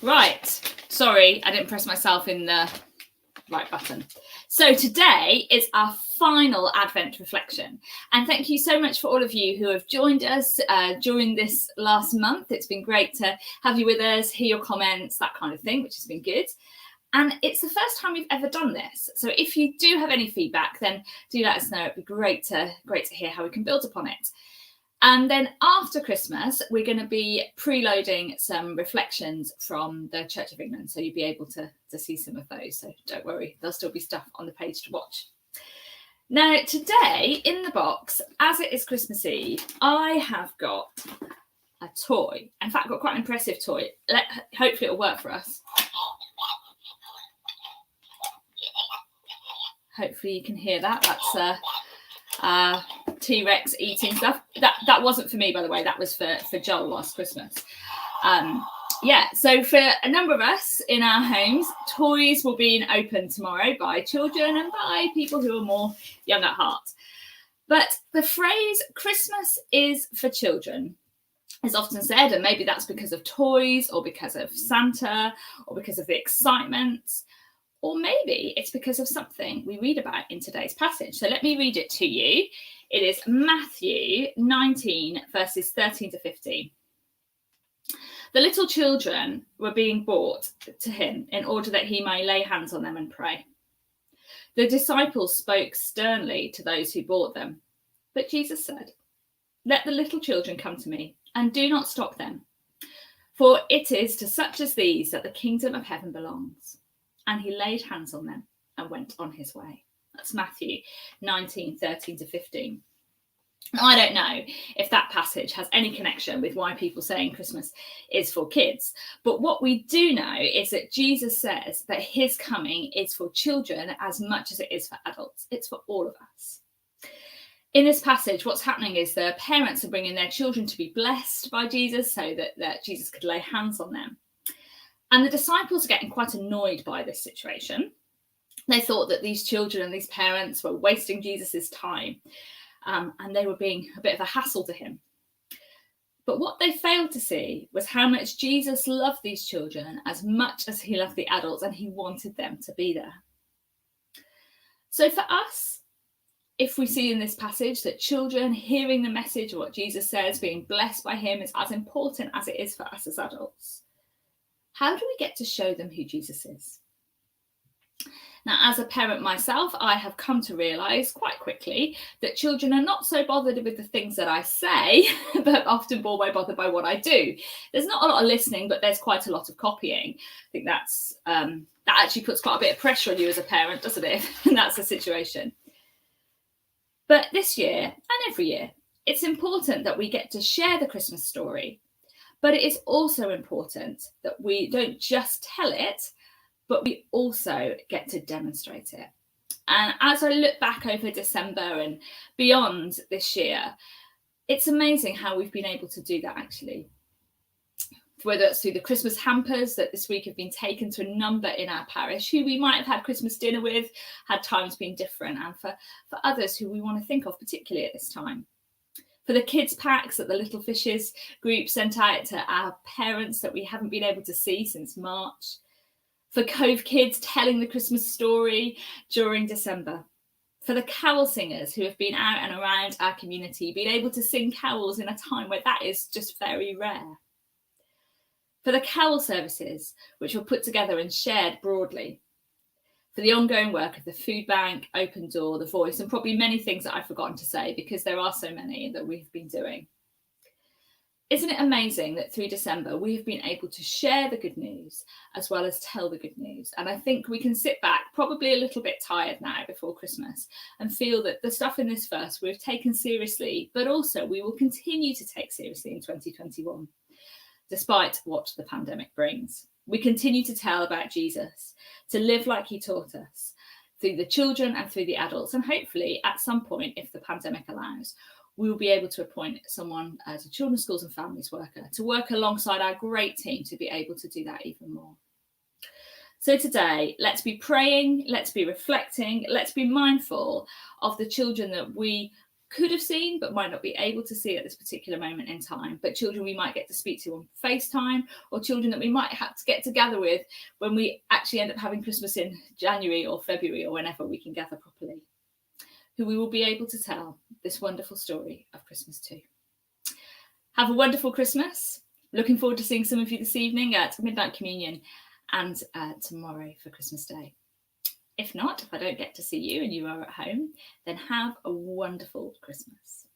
Right, sorry, I didn't press myself in the right button. So today is our final Advent reflection. And thank you so much for all of you who have joined us during this last month. It's been great to have you with us, hear your comments, that kind of thing, which has been good. And it's the first time we've ever done this. So if you do have any feedback, then do let us know. It'd be great to hear how we can build upon it. And then after Christmas, we're going to be preloading some reflections from the Church of England. So you'll be able to see some of those. So don't worry, there'll still be stuff on the page to watch. Now, today in the box, as it is Christmas Eve, I have got a toy. In fact, I've got quite an impressive toy. Hopefully it'll work for us. Hopefully you can hear that. That's T-Rex eating stuff. That wasn't for me, by the way. That was for Joel last Christmas. So for a number of us in our homes, toys will be opened tomorrow by children and by people who are more young at heart. But the phrase Christmas is for children is often said, and maybe that's because of toys or because of Santa or because of the excitement. Or maybe it's because of something we read about in today's passage. So let me read it to you. It is Matthew 19, verses 13 to 15. The little children were being brought to him in order that he may lay hands on them and pray. The disciples spoke sternly to those who brought them. But Jesus said, "Let the little children come to me, and do not stop them. For it is to such as these that the kingdom of heaven belongs." And he laid hands on them and went on his way. That's Matthew 19, 13 to 15. Now, I don't know if that passage has any connection with why people saying Christmas is for kids. But what we do know is that Jesus says that his coming is for children as much as it is for adults. It's for all of us. In this passage, what's happening is the parents are bringing their children to be blessed by Jesus so that Jesus could lay hands on them. And the disciples are getting quite annoyed by this situation. They thought that these children and these parents were wasting Jesus's time, and they were being a bit of a hassle to him. But what they failed to see was how much Jesus loved these children as much as he loved the adults, and he wanted them to be there. So for us, if we see in this passage that children hearing the message of what Jesus says, being blessed by him, is as important as it is for us as adults, how do we get to show them who Jesus is? Now, as a parent myself, I have come to realise quite quickly that children are not so bothered with the things that I say, but often more bothered by what I do. There's not a lot of listening, but there's quite a lot of copying. I think that actually puts quite a bit of pressure on you as a parent, doesn't it? And that's the situation. But this year, and every year, it's important that we get to share the Christmas story. But it is also important that we don't just tell it, but we also get to demonstrate it. And as I look back over December and beyond this year, it's amazing how we've been able to do that, actually. Whether it's through the Christmas hampers that this week have been taken to a number in our parish, who we might have had Christmas dinner with, had times been different, and for others who we want to think of particularly at this time. For the kids packs that the Little Fishes group sent out to our parents that we haven't been able to see since March. For Cove kids telling the Christmas story during December. For the carol singers who have been out and around our community, being able to sing carols in a time where that is just very rare. For the carol services, which were put together and shared broadly. For the ongoing work of the Food Bank, Open Door, The Voice, and probably many things that I've forgotten to say because there are so many that we've been doing. Isn't it amazing that through December we have been able to share the good news as well as tell the good news? And I think we can sit back, probably a little bit tired now before Christmas, and feel that the stuff in this verse we've taken seriously, but also we will continue to take seriously in 2021, despite what the pandemic brings. We continue to tell about Jesus, to live like he taught us, through the children and through the adults. And hopefully at some point, if the pandemic allows, we will be able to appoint someone as a children's schools and families worker to work alongside our great team to be able to do that even more. So today, let's be praying, let's be reflecting, let's be mindful of the children that we could have seen but might not be able to see at this particular moment in time, but children we might get to speak to on FaceTime, or children that we might have to get together with when we actually end up having Christmas in January or February or whenever we can gather properly, who we will be able to tell this wonderful story of Christmas to. Have a wonderful Christmas. Looking forward to seeing some of you this evening at Midnight Communion and tomorrow for Christmas Day. If not, if I don't get to see you and you are at home, then have a wonderful Christmas.